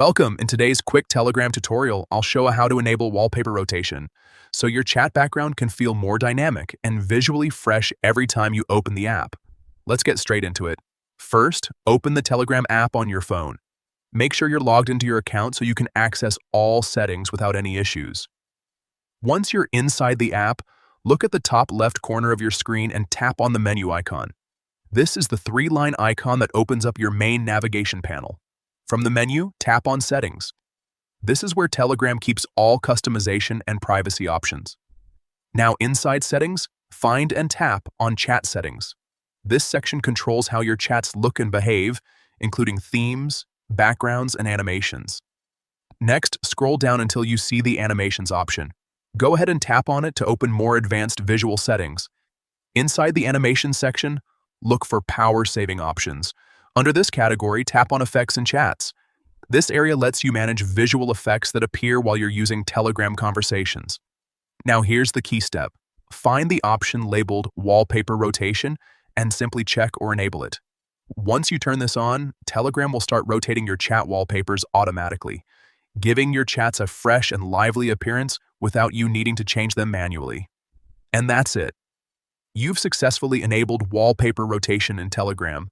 Welcome. In today's quick Telegram tutorial, I'll show how to enable wallpaper rotation, so your chat background can feel more dynamic and visually fresh every time you open the app. Let's get straight into it. First, open the Telegram app on your phone. Make sure you're logged into your account so you can access all settings without any issues. Once you're inside the app, look at the top left corner of your screen and tap on the menu icon. This is the three-line icon that opens up your main navigation panel. From the menu, tap on Settings. This is where Telegram keeps all customization and privacy options. Now inside Settings, find and tap on Chat Settings. This section controls how your chats look and behave, including themes, backgrounds, and animations. Next, scroll down until you see the Animations option. Go ahead and tap on it to open more advanced visual settings. Inside the Animations section, look for power-saving options. Under this category, tap on Effects and Chats. This area lets you manage visual effects that appear while you're using Telegram conversations. Now here's the key step. Find the option labeled Wallpaper Rotation and simply check or enable it. Once you turn this on, Telegram will start rotating your chat wallpapers automatically, giving your chats a fresh and lively appearance without you needing to change them manually. And that's it. You've successfully enabled wallpaper rotation in Telegram.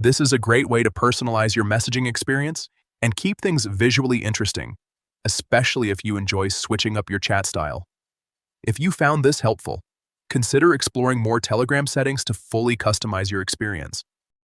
This is a great way to personalize your messaging experience and keep things visually interesting, especially if you enjoy switching up your chat style. If you found this helpful, consider exploring more Telegram settings to fully customize your experience.